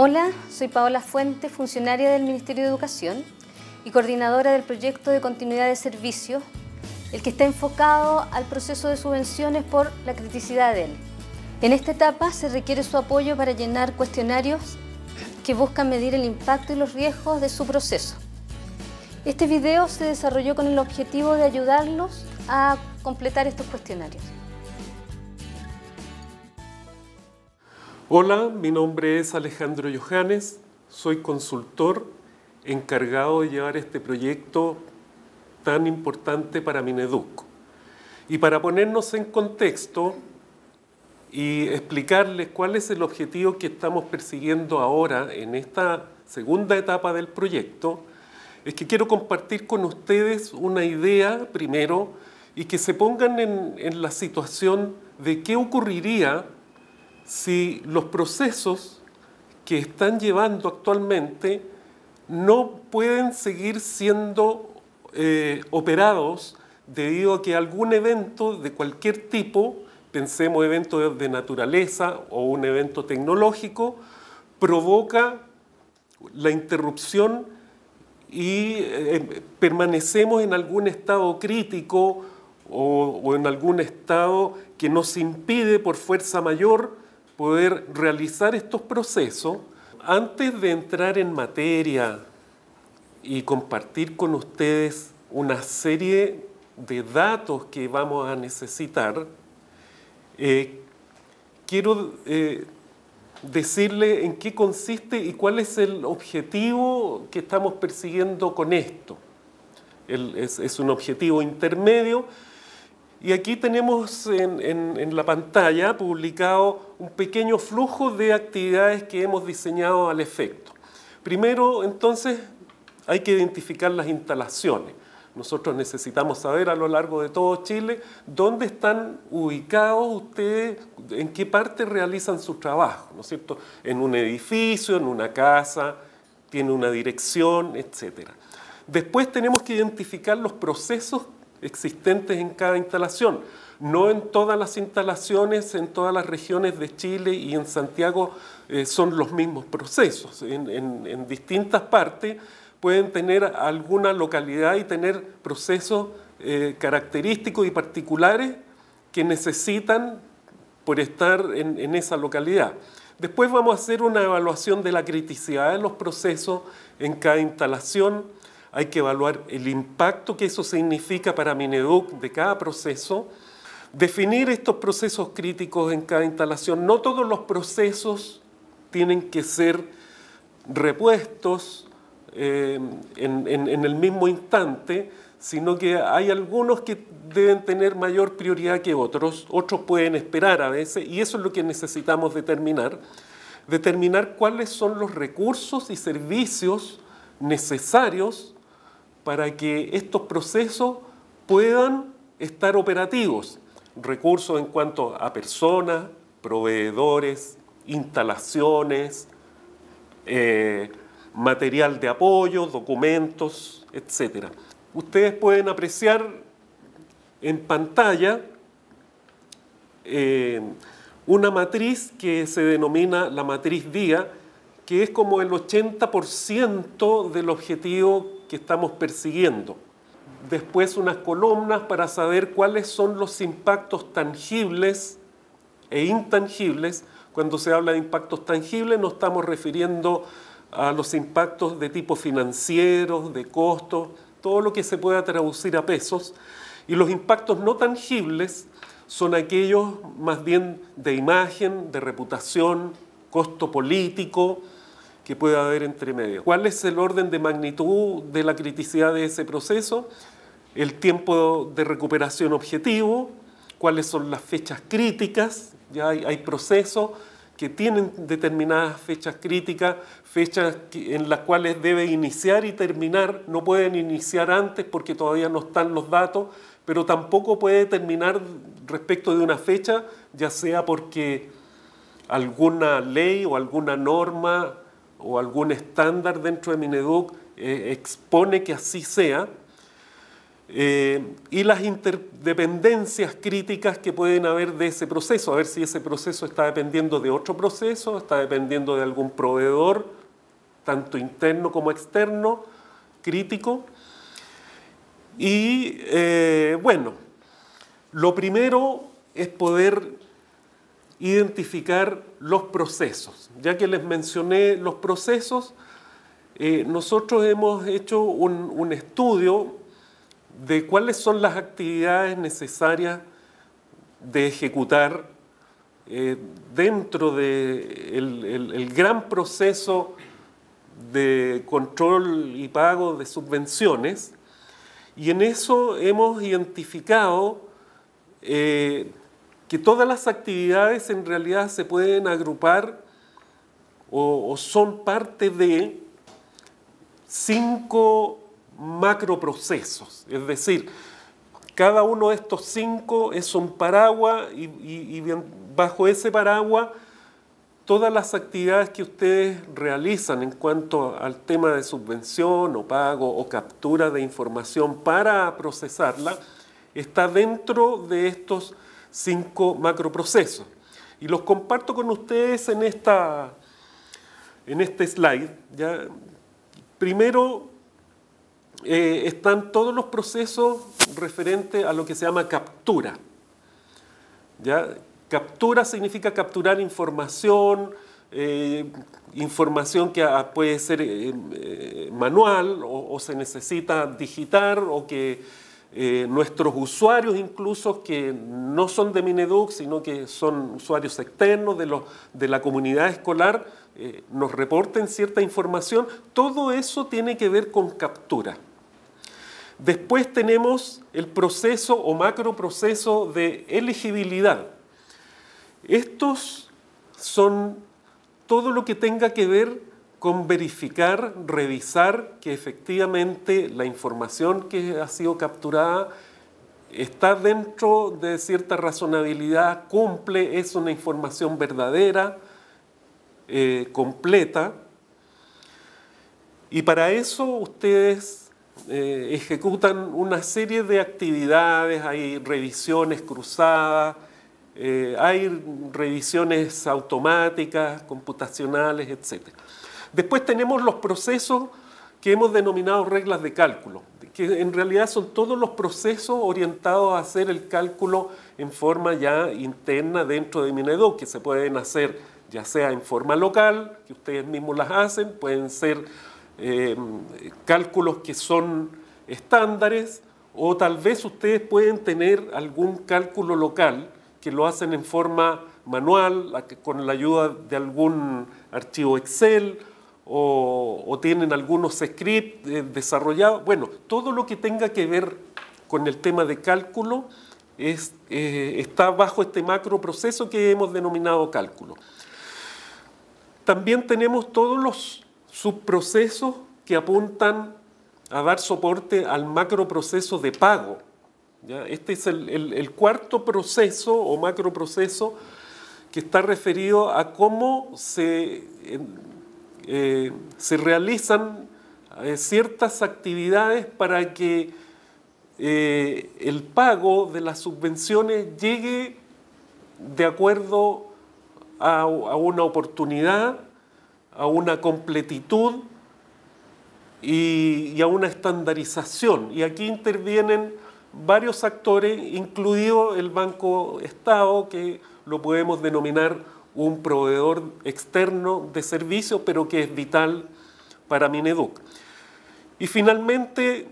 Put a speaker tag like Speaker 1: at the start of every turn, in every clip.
Speaker 1: Hola, soy Paola Fuente, funcionaria del Ministerio de Educación y coordinadora del proyecto de continuidad de servicios, el que está enfocado al proceso de subvenciones por la criticidad de él. En esta etapa se requiere su apoyo para llenar cuestionarios que buscan medir el impacto y los riesgos de su proceso. Este video se desarrolló con el objetivo de ayudarlos a completar estos cuestionarios.
Speaker 2: Hola, mi nombre es Alejandro Johannes, soy consultor encargado de llevar este proyecto tan importante para Mineduc. Y para ponernos en contexto y explicarles cuál es el objetivo que estamos persiguiendo ahora en esta segunda etapa del proyecto, es que quiero compartir con ustedes una idea primero y que se pongan en la situación de qué ocurriría si los procesos que están llevando actualmente no pueden seguir siendo operados debido a que algún evento de cualquier tipo, pensemos eventos de naturaleza o un evento tecnológico, provoca la interrupción y permanecemos en algún estado crítico o en algún estado que nos impide por fuerza mayor poder realizar estos procesos. Antes de entrar en materia y compartir con ustedes una serie de datos que vamos a necesitar, quiero decirle en qué consiste y cuál es el objetivo que estamos persiguiendo con esto. Es un objetivo intermedio. Y aquí tenemos en la pantalla publicado un pequeño flujo de actividades que hemos diseñado al efecto. Primero, entonces, hay que identificar las instalaciones. Nosotros necesitamos saber a lo largo de todo Chile dónde están ubicados ustedes, en qué parte realizan su trabajo, ¿no es cierto? En un edificio, en una casa, tiene una dirección, etc. Después tenemos que identificar los procesos existentes en cada instalación. No en todas las instalaciones, en todas las regiones de Chile y en Santiago son los mismos procesos. En distintas partes pueden tener alguna localidad y tener procesos característicos y particulares que necesitan por estar en esa localidad. Después vamos a hacer una evaluación de la criticidad de los procesos en cada instalación. Hay que evaluar el impacto que eso significa para Mineduc de cada proceso, definir estos procesos críticos en cada instalación. No todos los procesos tienen que ser repuestos en el mismo instante, sino que hay algunos que deben tener mayor prioridad que otros, otros pueden esperar a veces, y eso es lo que necesitamos determinar cuáles son los recursos y servicios necesarios para que estos procesos puedan estar operativos. Recursos en cuanto a personas, proveedores, instalaciones, material de apoyo, documentos, etc. Ustedes pueden apreciar en pantalla una matriz que se denomina la matriz DIA, que es como el 80% del objetivo que estamos persiguiendo. Después unas columnas para saber cuáles son los impactos tangibles e intangibles. Cuando se habla de impactos tangibles nos estamos refiriendo a los impactos de tipo financiero, de costos, todo lo que se pueda traducir a pesos. Y los impactos no tangibles son aquellos más bien de imagen, de reputación, costo político, que puede haber entre medio. ¿Cuál es el orden de magnitud de la criticidad de ese proceso? El tiempo de recuperación objetivo, cuáles son las fechas críticas. Ya hay procesos que tienen determinadas fechas críticas, fechas en las cuales debe iniciar y terminar. No pueden iniciar antes porque todavía no están los datos, pero tampoco puede terminar respecto de una fecha, ya sea porque alguna ley o alguna norma o algún estándar dentro de Mineduc expone que así sea. y las interdependencias críticas que pueden haber de ese proceso, a ver si ese proceso está dependiendo de otro proceso, está dependiendo de algún proveedor, tanto interno como externo, crítico. Y bueno, lo primero es poder identificar los procesos. Ya que les mencioné los procesos, nosotros hemos hecho un estudio de cuáles son las actividades necesarias de ejecutar dentro del gran proceso de control y pago de subvenciones, y en eso hemos identificado que todas las actividades en realidad se pueden agrupar o son parte de 5 macroprocesos. Es decir, cada uno de estos 5 es un paraguas y bajo ese paraguas todas las actividades que ustedes realizan en cuanto al tema de subvención o pago o captura de información para procesarla, está dentro de estos 5 macroprocesos. Y los comparto con ustedes en este slide. ¿Ya? Primero están todos los procesos referentes a lo que se llama captura. ¿Ya? Captura significa capturar información, información que puede ser manual o se necesita digitar, o que nuestros usuarios incluso que no son de Mineduc, sino que son usuarios externos de la comunidad escolar, nos reporten cierta información. Todo eso tiene que ver con captura. Después tenemos el proceso o macroproceso de elegibilidad. Estos son todo lo que tenga que ver con verificar, revisar que efectivamente la información que ha sido capturada está dentro de cierta razonabilidad, cumple, es una información verdadera, completa. Y para eso ustedes ejecutan una serie de actividades, hay revisiones cruzadas, hay revisiones automáticas, computacionales, etc. Después tenemos los procesos que hemos denominado reglas de cálculo, que en realidad son todos los procesos orientados a hacer el cálculo en forma ya interna dentro de Mineduc, que se pueden hacer ya sea en forma local, que ustedes mismos las hacen, pueden ser cálculos que son estándares, o tal vez ustedes pueden tener algún cálculo local que lo hacen en forma manual, con la ayuda de algún archivo Excel, o tienen algunos scripts desarrollados. Bueno, todo lo que tenga que ver con el tema de cálculo está bajo este macro proceso que hemos denominado cálculo. También tenemos todos los subprocesos que apuntan a dar soporte al macroproceso de pago. ¿Ya? Este es el cuarto proceso o macroproceso que está referido a cómo se realizan ciertas actividades para que el pago de las subvenciones llegue de acuerdo a una oportunidad, a una completitud y a una estandarización. Y aquí intervienen varios actores, incluido el Banco Estado, que lo podemos denominar un proveedor externo de servicios, pero que es vital para Mineduc. Y finalmente,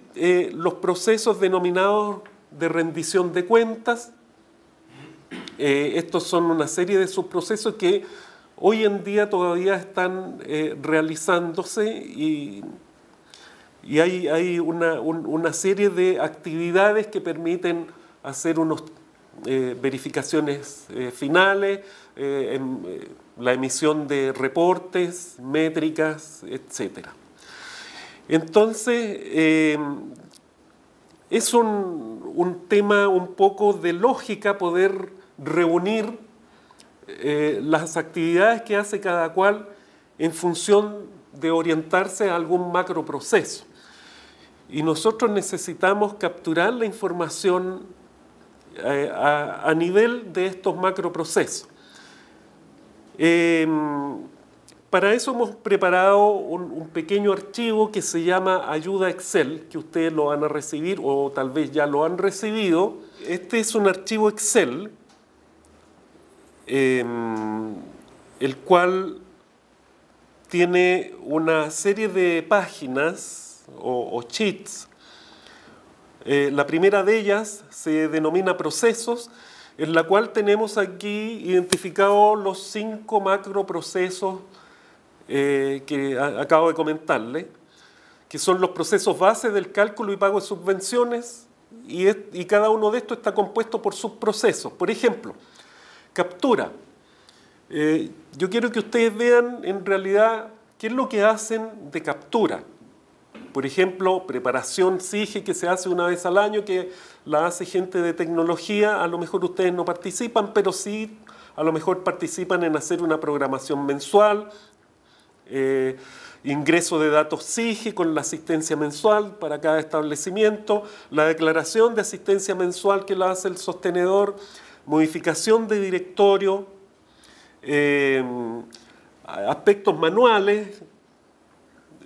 Speaker 2: los procesos denominados de rendición de cuentas. Estos son una serie de subprocesos que hoy en día todavía están realizándose y hay una serie de actividades que permiten hacer unas verificaciones finales, la emisión de reportes, métricas, etc. Entonces, es un tema un poco de lógica poder reunir las actividades que hace cada cual en función de orientarse a algún macroproceso. y nosotros necesitamos capturar la información a nivel de estos macroprocesos. Para eso hemos preparado un pequeño archivo que se llama Ayuda Excel, que ustedes lo van a recibir o tal vez ya lo han recibido. Este es un archivo Excel, el cual tiene una serie de páginas o sheets. La primera de ellas se denomina procesos, en la cual tenemos aquí identificados los 5 macroprocesos que acabo de comentarles, que son los procesos base del cálculo y pago de subvenciones, y cada uno de estos está compuesto por subprocesos. Por ejemplo, captura. Yo quiero que ustedes vean en realidad qué es lo que hacen de captura. Por ejemplo, preparación SIGE, que se hace una vez al año, que la hace gente de tecnología. A lo mejor ustedes no participan, pero sí a lo mejor participan en hacer una programación mensual, ingreso de datos SIGE con la asistencia mensual para cada establecimiento, la declaración de asistencia mensual que la hace el sostenedor, modificación de directorio, aspectos manuales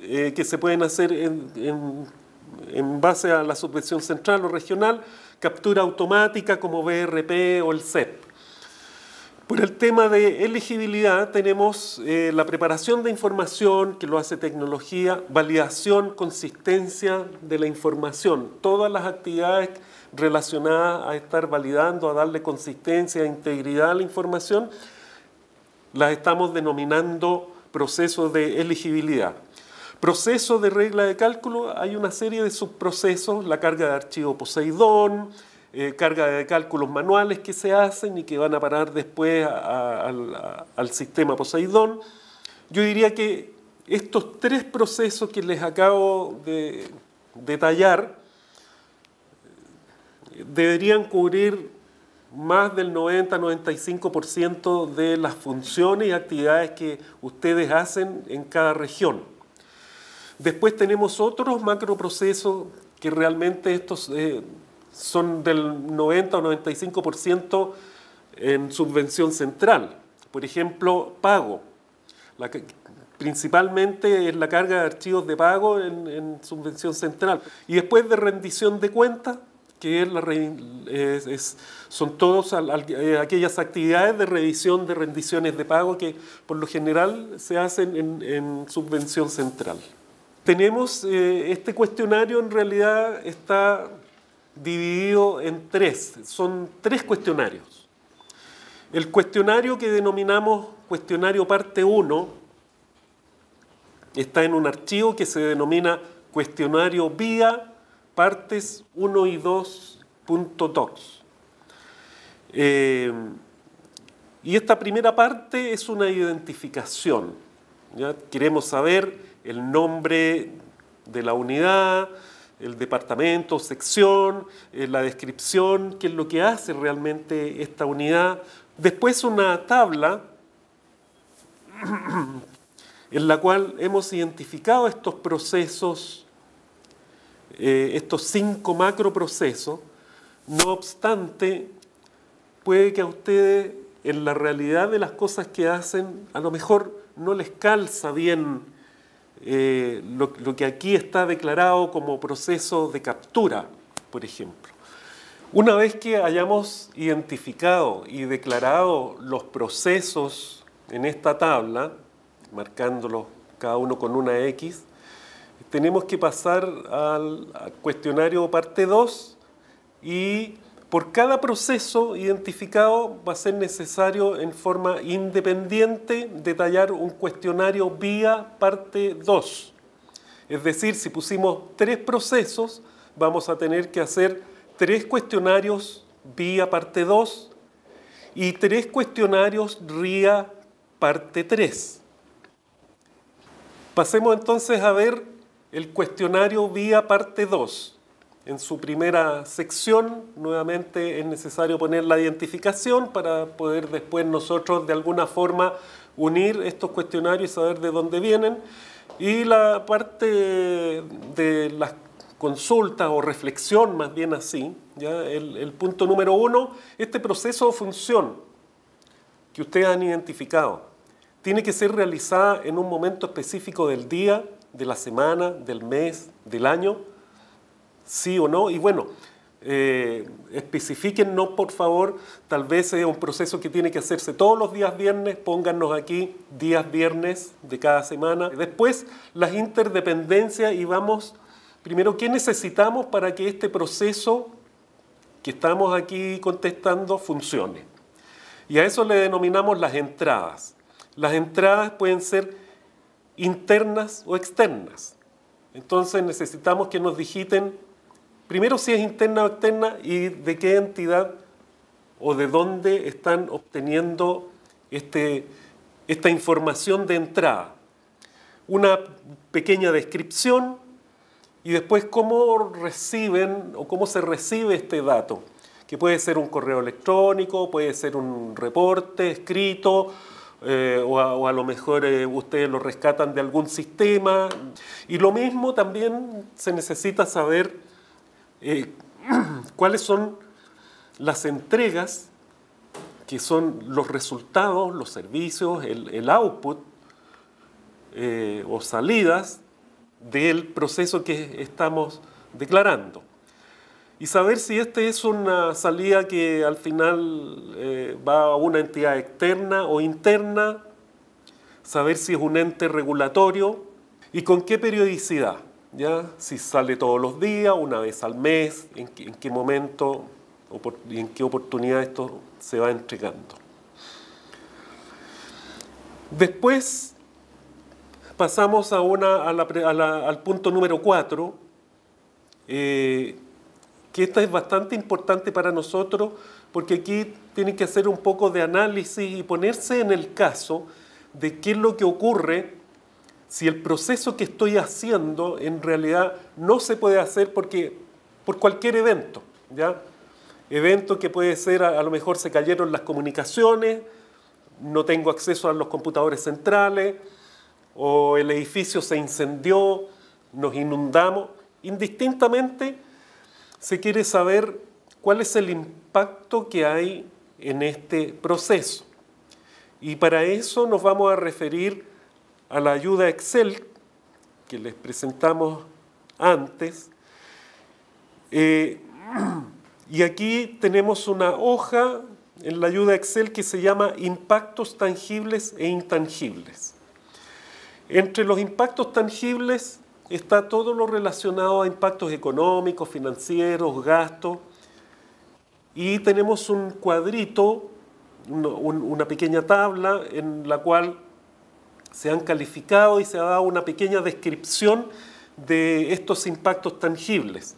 Speaker 2: que se pueden hacer en base a la subvención central o regional, captura automática como BRP o el CEP. Por el tema de elegibilidad tenemos la preparación de información, que lo hace tecnología, validación, consistencia de la información, todas las actividades relacionadas a estar validando, a darle consistencia e integridad a la información, las estamos denominando procesos de elegibilidad. Proceso de regla de cálculo, hay una serie de subprocesos, la carga de archivo Poseidón, carga de cálculos manuales que se hacen y que van a parar después al sistema Poseidón. Yo diría que estos 3 procesos que les acabo de detallar deberían cubrir más del 90-95% de las funciones y actividades que ustedes hacen en cada región. Después tenemos otros macroprocesos que realmente estos son del 90 o 95% en subvención central. Por ejemplo, pago. Principalmente es la carga de archivos de pago en subvención central. Y después de rendición de cuentas, que son todas aquellas actividades de revisión de rendiciones de pago que por lo general se hacen en subvención central. Tenemos este cuestionario, en realidad está dividido en 3, son 3 cuestionarios. El cuestionario que denominamos cuestionario parte 1 está en un archivo que se denomina cuestionario vía partes 1 y 2.docs. Y esta primera parte es una identificación. ¿Ya? Queremos saber el nombre de la unidad, el departamento, sección, la descripción, qué es lo que hace realmente esta unidad. Después una tabla en la cual hemos identificado estos procesos, estos 5 macroprocesos. No obstante, puede que a ustedes en la realidad de las cosas que hacen a lo mejor no les calza bien lo que aquí está declarado como proceso de captura, por ejemplo. Una vez que hayamos identificado y declarado los procesos en esta tabla, marcándolos cada uno con una X, tenemos que pasar al cuestionario parte 2 y por cada proceso identificado va a ser necesario en forma independiente detallar un cuestionario vía parte 2. Es decir, si pusimos 3 procesos, vamos a tener que hacer 3 cuestionarios vía parte 2 y 3 cuestionarios vía parte 3. Pasemos entonces a ver el cuestionario vía parte 2. En su primera sección, nuevamente es necesario poner la identificación para poder después nosotros de alguna forma unir estos cuestionarios y saber de dónde vienen. Y la parte de las consulta o reflexión, más bien así, ¿ya? El punto número 1, este proceso o función que ustedes han identificado tiene que ser realizada en un momento específico del día, de la semana, del mes, del año, sí o no. Y bueno, especifíquennos por favor, tal vez es un proceso que tiene que hacerse todos los días viernes, póngannos aquí días viernes de cada semana. Después las interdependencias y vamos, primero, ¿qué necesitamos para que este proceso que estamos aquí contestando funcione? Y a eso le denominamos las entradas. Las entradas pueden ser internas o externas. Entonces necesitamos que nos digiten primero si es interna o externa y de qué entidad o de dónde están obteniendo esta información de entrada. Una pequeña descripción y después cómo reciben o cómo se recibe este dato, que puede ser un correo electrónico, puede ser un reporte escrito, o a lo mejor ustedes lo rescatan de algún sistema. Y lo mismo también se necesita saber cuáles son las entregas, que son los resultados, los servicios, el output o salidas del proceso que estamos declarando. Y saber si esta es una salida que al final va a una entidad externa o interna, saber si es un ente regulatorio y con qué periodicidad, ¿ya? Si sale todos los días, una vez al mes, en qué momento y en qué oportunidad esto se va entregando. Después pasamos al punto número 4, que esta es bastante importante para nosotros porque aquí tienen que hacer un poco de análisis y ponerse en el caso de qué es lo que ocurre si el proceso que estoy haciendo en realidad no se puede hacer por cualquier evento, ¿ya? Evento que puede ser, a lo mejor se cayeron las comunicaciones, no tengo acceso a los computadores centrales, o el edificio se incendió, nos inundamos. Indistintamente, se quiere saber cuál es el impacto que hay en este proceso. Y para eso nos vamos a referir a la ayuda Excel que les presentamos antes. Y aquí tenemos una hoja en la ayuda Excel que se llama impactos tangibles e intangibles. Entre los impactos tangibles está todo lo relacionado a impactos económicos, financieros, gastos. Y tenemos un cuadrito, una pequeña tabla en la cual se han calificado y se ha dado una pequeña descripción de estos impactos tangibles.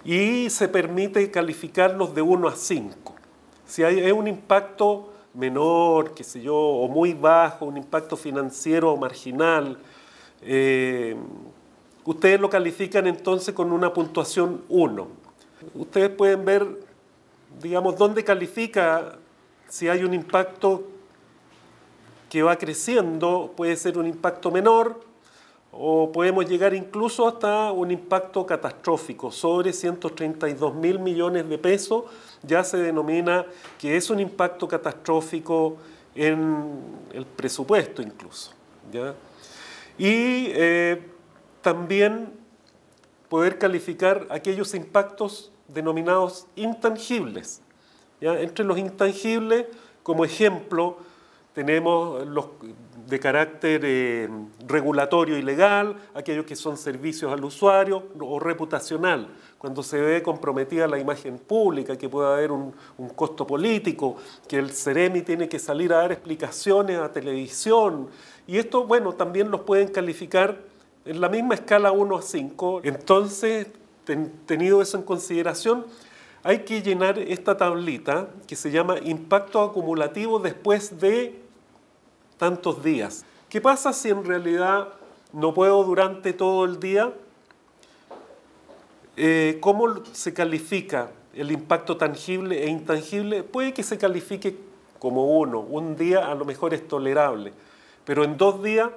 Speaker 2: Y se permite calificarlos de 1 a 5. Si hay un impacto menor, qué sé yo, o muy bajo, un impacto financiero o marginal, ustedes lo califican entonces con una puntuación 1. Ustedes pueden ver, digamos, dónde califica si hay un impacto que va creciendo, puede ser un impacto menor, o podemos llegar incluso hasta un impacto catastrófico, sobre 132.000 millones de pesos, ya se denomina que es un impacto catastrófico en el presupuesto incluso, ¿ya? Y también poder calificar aquellos impactos denominados intangibles, ¿ya? Entre los intangibles, como ejemplo, tenemos los de carácter regulatorio y legal, aquellos que son servicios al usuario, o reputacional, cuando se ve comprometida la imagen pública, que puede haber un costo político, que el Ceremi tiene que salir a dar explicaciones a televisión. Y esto, bueno, también los pueden calificar en la misma escala 1 a 5. Entonces, tenido eso en consideración, hay que llenar esta tablita que se llama impacto acumulativo después de tantos días. ¿Qué pasa si en realidad no puedo durante todo el día? ¿Cómo se califica el impacto tangible e intangible? Puede que se califique como 1. Un día a lo mejor es tolerable, pero en 2 días,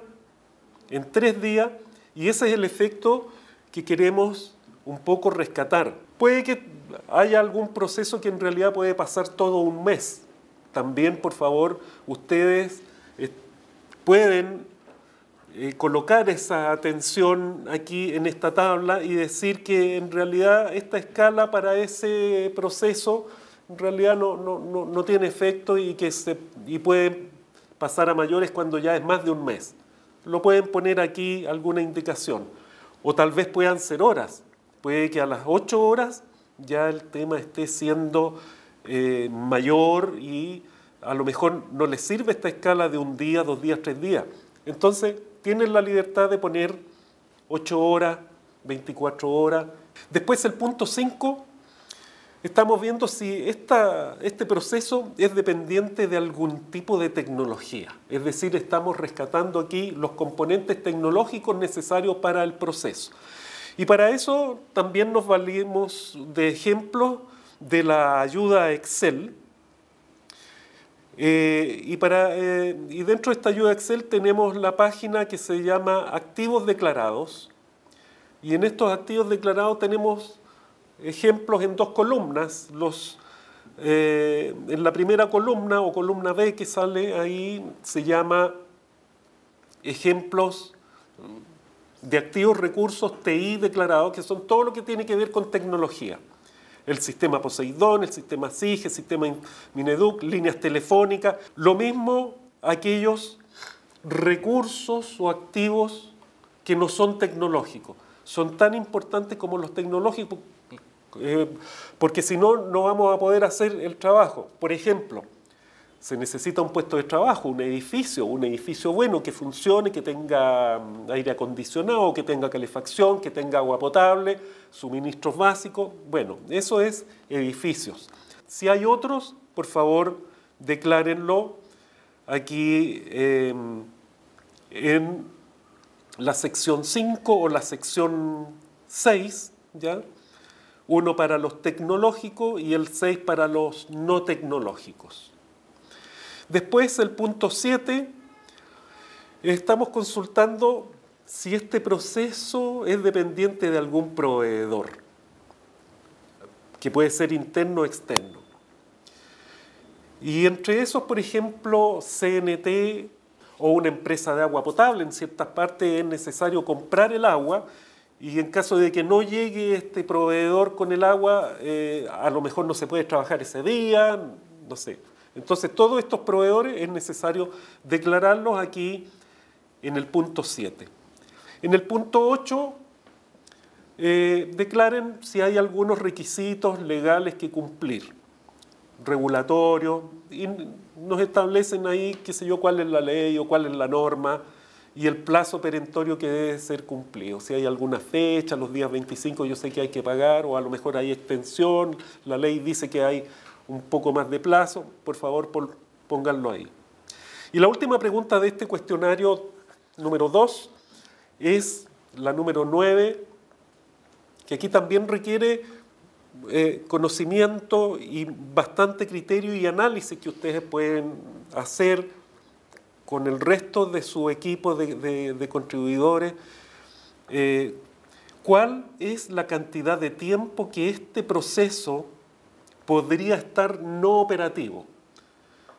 Speaker 2: en 3 días, y ese es el efecto que queremos un poco rescatar. Puede que haya algún proceso que en realidad puede pasar todo un mes. También, por favor, ustedes pueden colocar esa atención aquí en esta tabla y decir que en realidad esta escala para ese proceso en realidad no tiene efecto y puede pasar a mayores cuando ya es más de un mes. Lo pueden poner aquí alguna indicación. O tal vez puedan ser horas. Puede que a las 8 horas ya el tema esté siendo mayor y a lo mejor no les sirve esta escala de un día, 2 días, 3 días. Entonces, tienen la libertad de poner 8 horas, 24 horas. Después, el punto 5, estamos viendo si este proceso es dependiente de algún tipo de tecnología. Es decir, estamos rescatando aquí los componentes tecnológicos necesarios para el proceso. Y para eso también nos valimos de ejemplos de la ayuda Excel. Y dentro de esta ayuda Excel tenemos la página que se llama Activos Declarados. Y en estos activos declarados tenemos ejemplos en 2 columnas. En la primera columna o columna B que sale ahí se llama ejemplos de activos recursos TI declarados, que son todo lo que tiene que ver con tecnología. El sistema Poseidón, el sistema SIG, el sistema Mineduc, líneas telefónicas. Lo mismo aquellos recursos o activos que no son tecnológicos. Son tan importantes como los tecnológicos, porque si no, no vamos a poder hacer el trabajo. Por ejemplo, se necesita un puesto de trabajo, un edificio bueno que funcione, que tenga aire acondicionado, que tenga calefacción, que tenga agua potable, suministros básicos. Bueno, eso es edificios. Si hay otros, por favor, declárenlo aquí en la sección 5 o la sección 6, ¿ya? Uno para los tecnológicos y el 6 para los no tecnológicos. Después, el punto 7, estamos consultando si este proceso es dependiente de algún proveedor, que puede ser interno o externo. Y entre esos, por ejemplo, CNT o una empresa de agua potable, en ciertas partes es necesario comprar el agua y en caso de que no llegue este proveedor con el agua, a lo mejor no se puede trabajar ese día, no sé. Entonces, todos estos proveedores es necesario declararlos aquí en el punto 7. En el punto 8, declaren si hay algunos requisitos legales que cumplir, regulatorios, y nos establecen ahí, qué sé yo, cuál es la ley o cuál es la norma y el plazo perentorio que debe ser cumplido. Si hay alguna fecha, los días 25 yo sé que hay que pagar, o a lo mejor hay extensión, la ley dice que hay un poco más de plazo, por favor pónganlo ahí. Y la última pregunta de este cuestionario número 2 es la número 9, que aquí también requiere conocimiento y bastante criterio y análisis que ustedes pueden hacer con el resto de su equipo de contribuidores. ¿Cuál es la cantidad de tiempo que este proceso podría estar no operativo?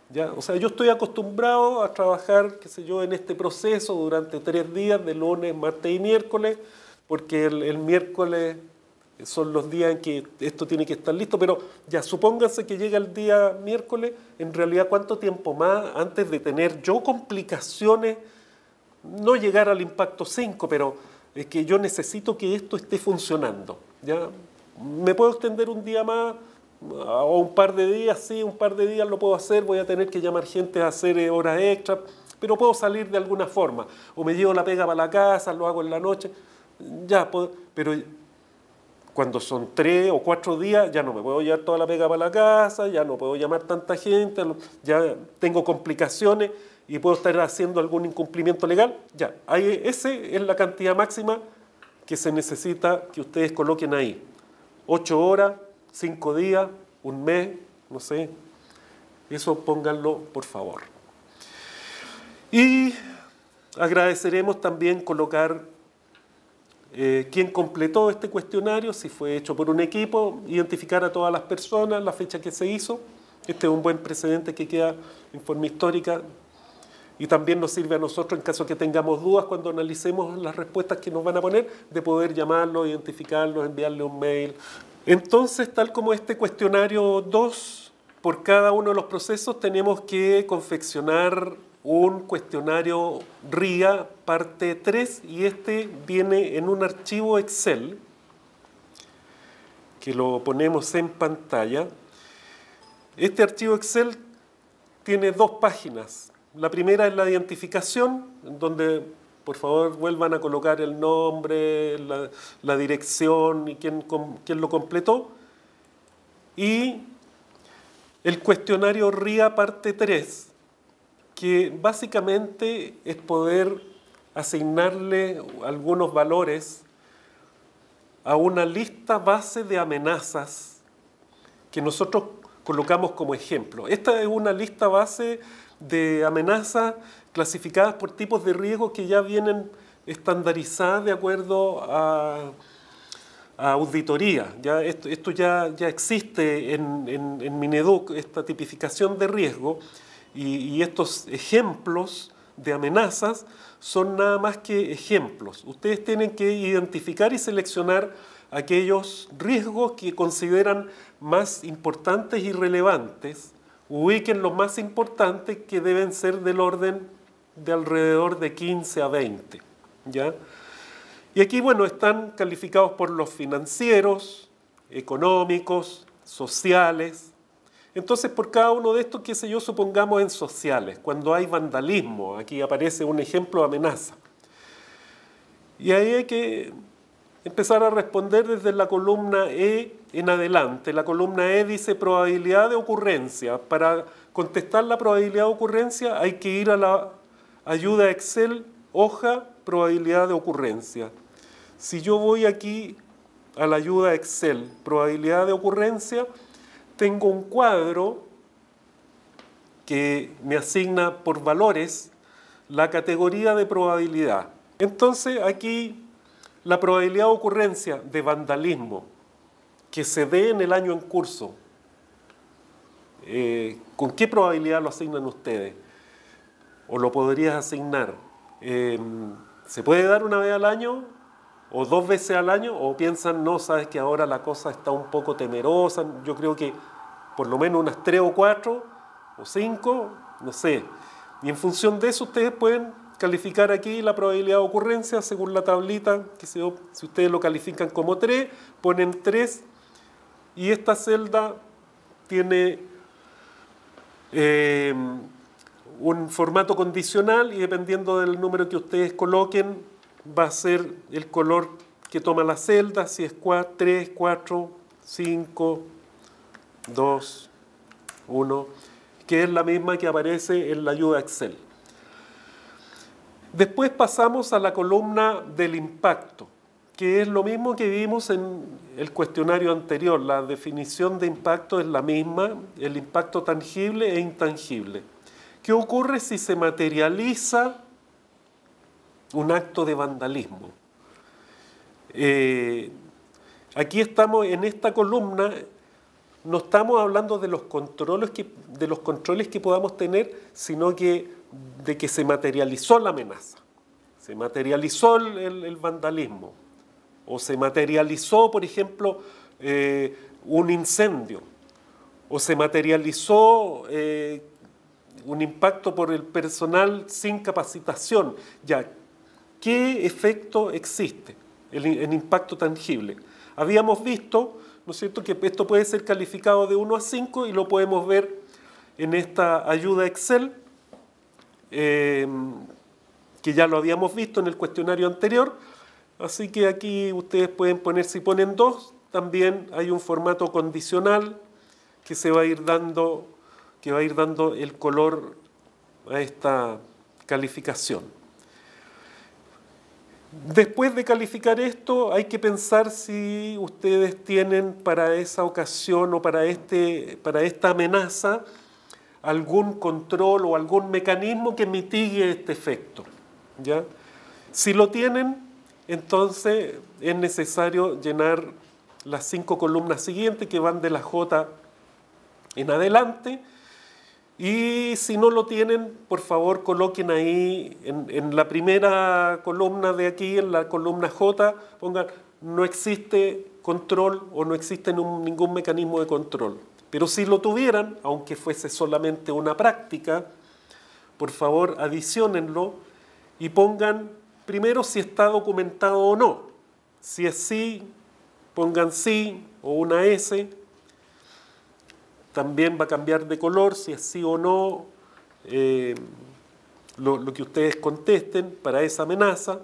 Speaker 2: ¿Ya? O sea, yo estoy acostumbrado a trabajar, qué sé yo, en este proceso durante 3 días, de lunes, martes y miércoles, porque el miércoles son los días en que esto tiene que estar listo, pero ya supónganse que llega el día miércoles, en realidad ¿cuánto tiempo más antes de tener yo complicaciones? No llegar al impacto 5, pero es que yo necesito que esto esté funcionando, ¿ya? ¿Me puedo extender un día más? O un par de días, sí, un par de días lo puedo hacer, voy a tener que llamar gente a hacer horas extras, pero puedo salir de alguna forma. O me llevo la pega para la casa, lo hago en la noche, ya puedo, pero cuando son 3 o 4 días ya no me puedo llevar toda la pega para la casa, ya no puedo llamar tanta gente, ya tengo complicaciones y puedo estar haciendo algún incumplimiento legal. Ya, esa es la cantidad máxima que se necesita que ustedes coloquen ahí. 8 horas, 5 días, un mes, no sé. Eso pónganlo, por favor. Y agradeceremos también colocar quién completó este cuestionario, si fue hecho por un equipo, identificar a todas las personas, la fecha que se hizo. Este es un buen precedente que queda en forma histórica y también nos sirve a nosotros, en caso que tengamos dudas, cuando analicemos las respuestas que nos van a poner, de poder llamarlos, identificarlos, enviarle un mail. Entonces, tal como este cuestionario 2, por cada uno de los procesos tenemos que confeccionar un cuestionario RIA parte 3 y este viene en un archivo Excel que lo ponemos en pantalla. Este archivo Excel tiene 2 páginas. La primera es la identificación, donde por favor vuelvan a colocar el nombre, la dirección y quién lo completó. Y el cuestionario RIA parte 3, que básicamente es poder asignarle algunos valores a una lista base de amenazas que nosotros colocamos como ejemplo. Esta es una lista base de amenazas clasificadas por tipos de riesgo que ya vienen estandarizadas de acuerdo a auditoría. Ya esto ya existe en Mineduc, esta tipificación de riesgo, y estos ejemplos de amenazas son nada más que ejemplos. Ustedes tienen que identificar y seleccionar aquellos riesgos que consideran más importantes y relevantes. Ubiquen los más importantes, que deben ser del orden de alrededor de 15 a 20. ¿Ya? Y aquí, bueno, están calificados por los financieros, económicos, sociales. Entonces, por cada uno de estos, qué sé yo, supongamos en sociales, cuando hay vandalismo, aquí aparece un ejemplo de amenaza. Y ahí hay que empezar a responder desde la columna E en adelante. La columna E dice probabilidad de ocurrencia. Para contestar la probabilidad de ocurrencia hay que ir a la ayuda Excel, hoja, probabilidad de ocurrencia. Si yo voy aquí a la ayuda Excel, probabilidad de ocurrencia, tengo un cuadro que me asigna por valores la categoría de probabilidad. Entonces aquí la probabilidad de ocurrencia de vandalismo que se dé en el año en curso, ¿con qué probabilidad lo asignan ustedes? ¿O lo podrías asignar? ¿Se puede dar una vez al año? ¿O 2 veces al año? ¿O piensan, no, sabes que ahora la cosa está un poco temerosa? Yo creo que por lo menos unas 3 o 4 o 5, no sé. Y en función de eso ustedes pueden calificar aquí la probabilidad de ocurrencia según la tablita, que si ustedes lo califican como 3, ponen 3 y esta celda tiene un formato condicional y dependiendo del número que ustedes coloquen va a ser el color que toma la celda, si es 3, 4, 5, 2, 1, que es la misma que aparece en la ayuda Excel. Después pasamos a la columna del impacto, que es lo mismo que vimos en el cuestionario anterior. La definición de impacto es la misma, el impacto tangible e intangible. ¿Qué ocurre si se materializa un acto de vandalismo? Aquí estamos en esta columna, no estamos hablando de los controles que podamos tener, sino que de que se materializó la amenaza, se materializó el vandalismo, o se materializó, por ejemplo, un incendio, o se materializó un impacto por el personal sin capacitación. Ya, ¿qué efecto existe? El impacto tangible. Habíamos visto, ¿no es cierto?, que esto puede ser calificado de 1 a 5 y lo podemos ver en esta ayuda Excel, que ya lo habíamos visto en el cuestionario anterior. Así que aquí ustedes pueden poner, si ponen 2, también hay un formato condicional que se va a ir dando, el color a esta calificación. Después de calificar esto, hay que pensar si ustedes tienen para esa ocasión o para esta amenaza algún control o algún mecanismo que mitigue este efecto, ¿ya? Si lo tienen, entonces es necesario llenar las 5 columnas siguientes que van de la J en adelante. Y si no lo tienen, por favor coloquen ahí en la primera columna de aquí, en la columna J, pongan no existe control o no existe ningún mecanismo de control. Pero si lo tuvieran, aunque fuese solamente una práctica, por favor adiciónenlo y pongan primero si está documentado o no. Si es sí, pongan sí o una S. También va a cambiar de color si es sí o no lo que ustedes contesten para esa amenaza.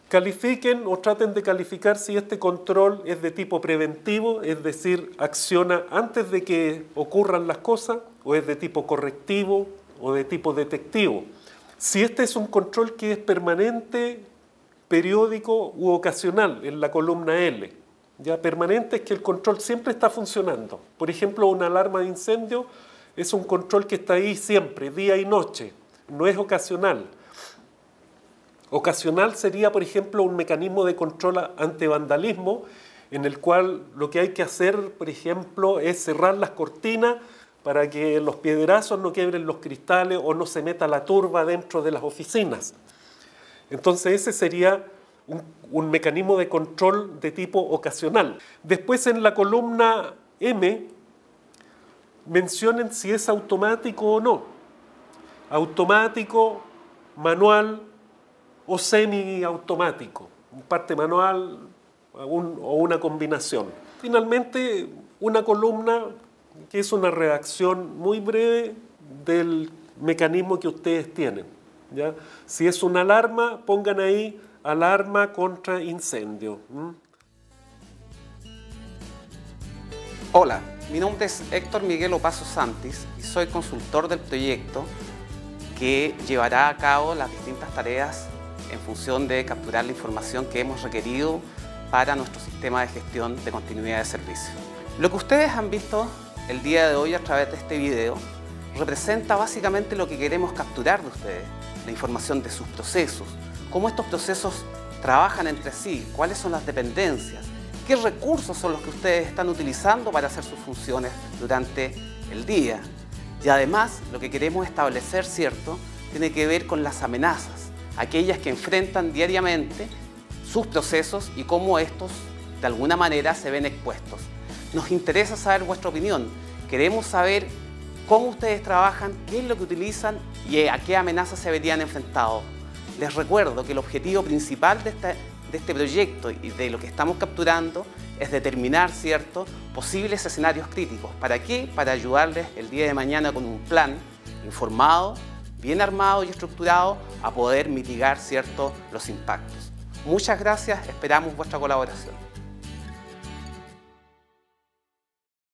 Speaker 2: Califiquen o traten de calificar si este control es de tipo preventivo, es decir, acciona antes de que ocurran las cosas, o es de tipo correctivo o de tipo detectivo. Si este es un control que es permanente, periódico u ocasional en la columna L. Ya permanente es que el control siempre está funcionando. Por ejemplo, una alarma de incendio es un control que está ahí siempre, día y noche, no es ocasional. Ocasional sería, por ejemplo, un mecanismo de control ante vandalismo, en el cual lo que hay que hacer, por ejemplo, es cerrar las cortinas para que los piedrazos no quiebren los cristales o no se meta la turba dentro de las oficinas. Entonces ese sería un mecanismo de control de tipo ocasional. Después en la columna M mencionen si es automático o no. Automático, manual o semiautomático. Parte manual o una combinación. Finalmente, una columna que es una redacción muy breve del mecanismo que ustedes tienen, ¿ya? Si es una alarma, pongan ahí alarma contra incendio.
Speaker 3: Hola, mi nombre es Héctor Miguel Opazo Santis y soy consultor del proyecto que llevará a cabo las distintas tareas en función de capturar la información que hemos requerido para nuestro sistema de gestión de continuidad de servicio. Lo que ustedes han visto el día de hoy a través de este video representa básicamente lo que queremos capturar de ustedes, la información de sus procesos, cómo estos procesos trabajan entre sí, cuáles son las dependencias, qué recursos son los que ustedes están utilizando para hacer sus funciones durante el día. Y además, lo que queremos establecer, ¿cierto?, tiene que ver con las amenazas, aquellas que enfrentan diariamente sus procesos y cómo estos, de alguna manera, se ven expuestos. Nos interesa saber vuestra opinión, queremos saber cómo ustedes trabajan, qué es lo que utilizan y a qué amenazas se verían enfrentados. Les recuerdo que el objetivo principal de este proyecto y de lo que estamos capturando es determinar, ¿cierto?, posibles escenarios críticos. ¿Para qué? Para ayudarles el día de mañana con un plan informado, bien armado y estructurado a poder mitigar, ¿cierto?, los impactos. Muchas gracias, esperamos vuestra colaboración.